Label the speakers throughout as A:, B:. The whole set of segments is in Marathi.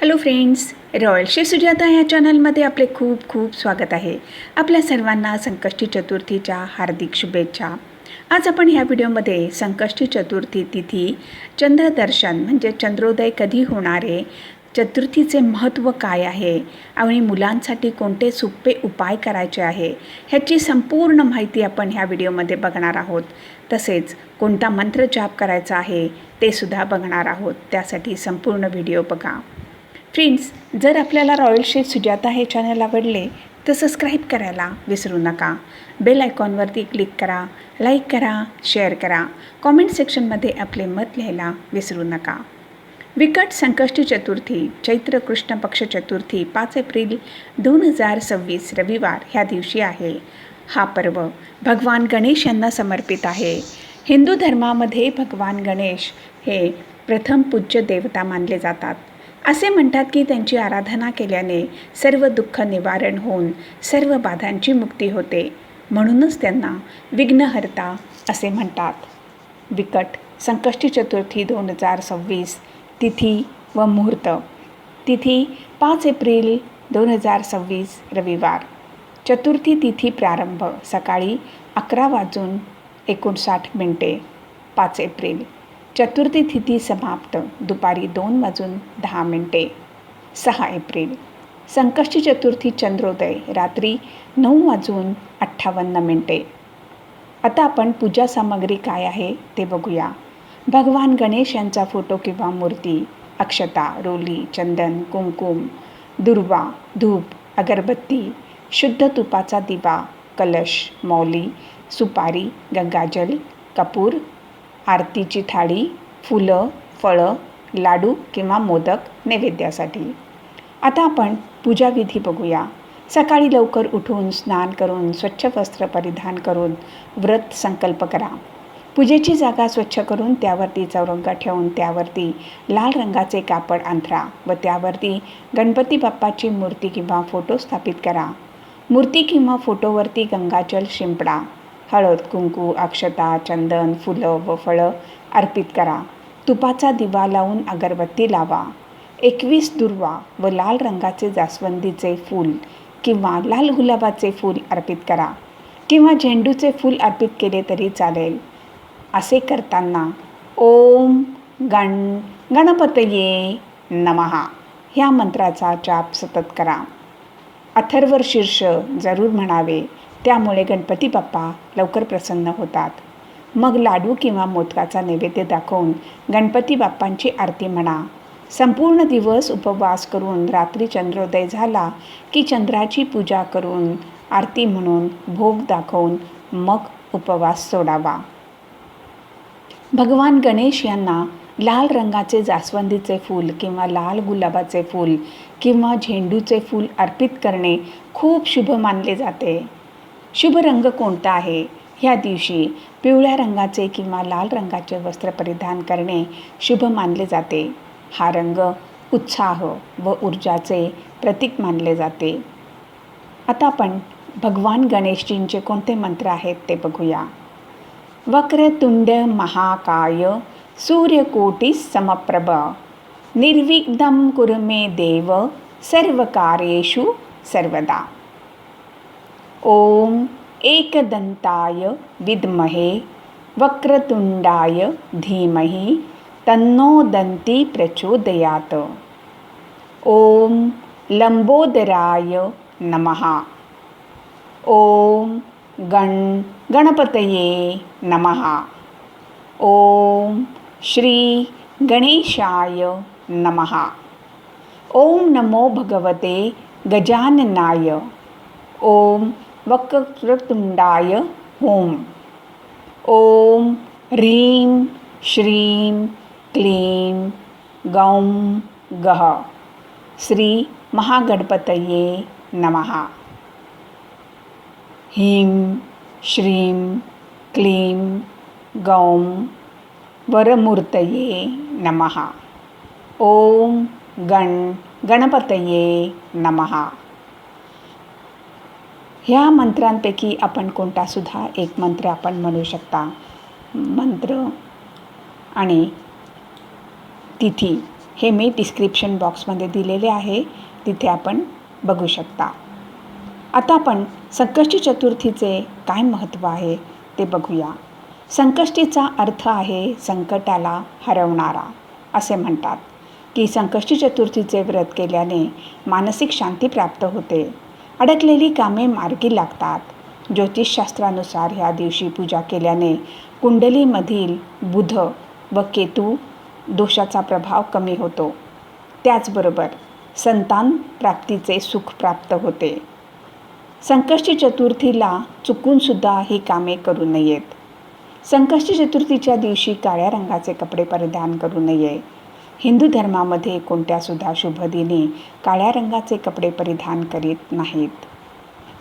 A: Hello friends, royal Shri Sujata या चॅनलमध्ये आपले खूप खूप स्वागत आहे. आपल्या सर्वांना संकष्टी चतुर्थीच्या हार्दिक शुभेच्छा. आज आपण ह्या व्हिडिओमध्ये संकष्टी चतुर्थी तिथी, चंद्रदर्शन म्हणजे चंद्रोदय कधी होणार आहे, चतुर्थीचे महत्त्व काय आहे आणि मुलांसाठी कोणते सोपे उपाय करायचे आहे ह्याची संपूर्ण माहिती आपण ह्या व्हिडिओमध्ये बघणार आहोत. तसेच कोणता मंत्र जाप करायचा आहे ते सुद्धा बघणार आहोत. त्यासाठी संपूर्ण व्हिडिओ बघा. फ्रेंड्स, जर आपल्याला रॉयल श्री सुजाता हे चॅनल आवडले तर सबस्क्राईब करायला विसरू नका. बेल आयकॉनवरती क्लिक करा, लाईक करा, शेअर करा, कॉमेंट सेक्शनमध्ये आपले मत लिहायला विसरू नका. विकट संकष्टी चतुर्थी, चैत्र कृष्ण पक्ष चतुर्थी 5 एप्रिल 2026 रविवार ह्या दिवशी आहे. हा पर्व भगवान गणेश यांना समर्पित आहे. हिंदू धर्मामध्ये भगवान गणेश हे प्रथम पूज्य देवता मानले जातात. असे म्हणतात की त्यांची आराधना केल्याने सर्व दुःख निवारण होऊन सर्व बाधांची मुक्ती होते. म्हणूनच त्यांना विघ्नहर्ता असे म्हणतात. विकट संकष्टी चतुर्थी 2026 तिथी व मुहूर्त. तिथी 5 एप्रिल 2026 रविवार. चतुर्थी तिथी प्रारंभ सकाळी 11:59 5 एप्रिल. चतुर्थी तिथी समाप्त दुपारी 2:10 6 एप्रिल. संकष्टी चतुर्थी चंद्रोदय रात्री 9:58. आता आपण पूजा सामग्री काय आहे ते बघूया. भगवान गणेश यांचा फोटो किंवा मूर्ती, अक्षता, रोली, चंदन, कुंकुम, दुर्वा, धूप, अगरबत्ती, शुद्ध तुपाचा दिवा, कलश, मौली, सुपारी, गंगाजल, कपूर, आरतीची थाळी, फुलं, फळं, लाडू किंवा मोदक नैवेद्यासाठी. आता आपण पूजाविधी बघूया. सकाळी लवकर उठून स्नान करून स्वच्छ वस्त्र परिधान करून व्रत संकल्प करा. पूजेची जागा स्वच्छ करून त्यावरती चौरंग ठेवून त्यावरती लाल रंगाचे कापड अंथरा व त्यावरती गणपती बाप्पाची मूर्ती किंवा फोटो स्थापित करा. मूर्ती किंवा फोटोवरती गंगाजल शिंपडा. हळद, कुंकू, अक्षता, चंदन, फुलं व फळं अर्पित करा. तुपाचा दिवा लावून अगरबत्ती लावा. 21 दुर्वा व लाल रंगाचे जास्वंदीचे फूल किंवा लाल गुलाबाचे फूल अर्पित करा किंवा झेंडूचे फूल अर्पित केले तरी चालेल. असे करताना ओम गणपतये नमः ह्या मंत्राचा जाप सतत करा. अथर्वशीर्ष जरूर म्हणावे, त्यामुळे गणपती बाप्पा लवकर प्रसन्न होतात. मग लाडू किंवा मोदकाचा नैवेद्य दाखवून गणपती बाप्पांची आरती म्हणा. संपूर्ण दिवस उपवास करून रात्री चंद्रोदय झाला की चंद्राची पूजा करून आरती म्हणून भोग दाखवून मग उपवास सोडावा. भगवान गणेश यांना लाल रंगाचे जास्वंदीचे फूल किंवा लाल गुलाबाचे फूल किंवा झेंडूचे फूल अर्पित करणे खूप शुभ मानले जाते. शुभ रंग कोणता आहे? ह्या दिवशी पिवळ्या रंगाचे किंवा लाल रंगाचे वस्त्र परिधान करणे शुभ मानले जाते. हा रंग उत्साह व ऊर्जाचे प्रतीक मानले जाते. आता आपण भगवान गणेशजींचे कोणते मंत्र आहेत ते बघूया. वक्रतुंड महाकाय सूर्यकोटी समप्रभ निर्विघ्नं कुरु मे देव सर्वकार्येषु सर्वदा. ओम एकदंताय विद्महे वक्रतुंडाय धीमहि तन्नो दन्ती प्रचोदयात्. ओम लंबोदराय नमः. ओम गणपतये नमः. ओम श्री गणेशाय नमः. ओम नमो भगवते गजाननाय. ओम वक्रतुंडाय ओम. ओम ह्रीं श्रीं क्लीं गौं गः श्री महागणपतये नमः. ह्रीं श्रीं क्लीं गौं वरमूर्तये नमः. ओम गणपतये नमः. ह्या मंत्रांपैकी आपण कोणतासुद्धा एक मंत्र आपण म्हणू शकता. मंत्र आणि तिथी हे मी डिस्क्रिप्शन बॉक्समध्ये दिलेले आहे, तिथे आपण बघू शकता. आता आपण संकष्टी चतुर्थीचे काय महत्त्व आहे ते बघूया. संकष्टीचा अर्थ आहे संकटाला हरवणारा. असे म्हणतात की संकष्टी चतुर्थीचे व्रत केल्याने मानसिक शांती प्राप्त होते, अडकलेली कामे मार्गी लागतात. ज्योतिषशास्त्रानुसार ह्या दिवशी पूजा केल्याने कुंडलीमधील बुध व केतू दोषाचा प्रभाव कमी होतो. त्याचबरोबर संतान प्राप्तीचे सुख प्राप्त होते. संकष्टी चतुर्थीला चुकूनसुद्धा ही कामे करू नयेत. संकष्टी चतुर्थीच्या दिवशी काळ्या रंगाचे कपडे परिधान करू नये. हिंदू धर्मामध्ये कोणत्यासुद्धा शुभदिनी काळ्या रंगाचे कपडे परिधान करीत नाहीत.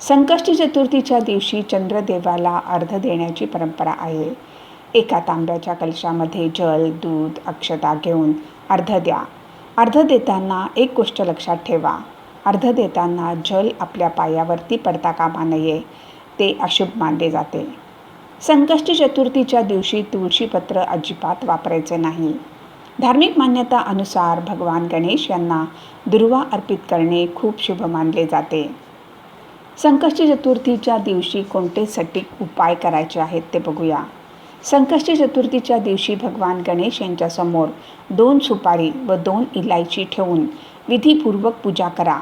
A: संकष्टी चतुर्थीच्या दिवशी चंद्रदेवाला अर्घ देण्याची परंपरा आहे. एका तांब्याच्या कलशामध्ये जल, दूध, अक्षता घेऊन अर्घ द्या. अर्घ देताना एक गोष्ट लक्षात ठेवा. अर्घ देताना जल आपल्या पायावरती पडता कामा नये, ते अशुभ मानले जाते. संकष्टी चतुर्थीच्या दिवशी तुळशीपत्र अजिबात वापरायचे नाही. धार्मिक मान्यता अनुसार भगवान गणेश यांना दुर्वा अर्पित करणे खूप शुभ मानले जाते. संकष्टी चतुर्थीच्या दिवशी कोणते सटीक उपाय करायचे आहेत ते बघूया. संकष्टी चतुर्थीच्या दिवशी भगवान गणेश यांच्यासमोर 2 सुपारी व 2 इलायची ठेवून विधीपूर्वक पूजा करा.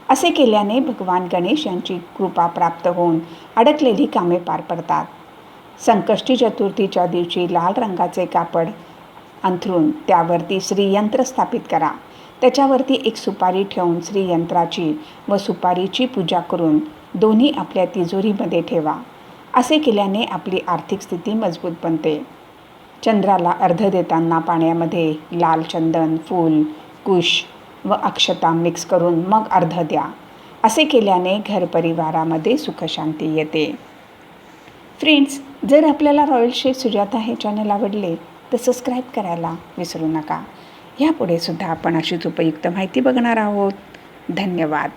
A: असे केल्याने भगवान गणेश यांची कृपा प्राप्त होऊन अडकलेली कामे पार पडतात. संकष्टी चतुर्थीच्या दिवशी लाल रंगाचे कापड अंथरून त्यावरती श्रीयंत्र स्थापित करा. त्याच्यावरती एक सुपारी ठेवून श्रीयंत्राची व सुपारीची पूजा करून दोन्ही आपल्या तिजोरीमध्ये ठेवा. असे केल्याने आपली आर्थिक स्थिती मजबूत बनते. चंद्राला अर्घ देताना पाण्यामध्ये लाल चंदन, फूल, कुश व अक्षता मिक्स करून मग अर्घ द्या. असे केल्याने घरपरिवारामध्ये सुखशांती येते. फ्रेंड्स, जर आपल्याला रॉयल शेफ सुजाता हे चॅनल आवडले तर सबस्क्राईब करायला विसरू नका. यापुढे सुद्धा आपण अशीच उपयुक्त माहिती बघणार आहोत. धन्यवाद.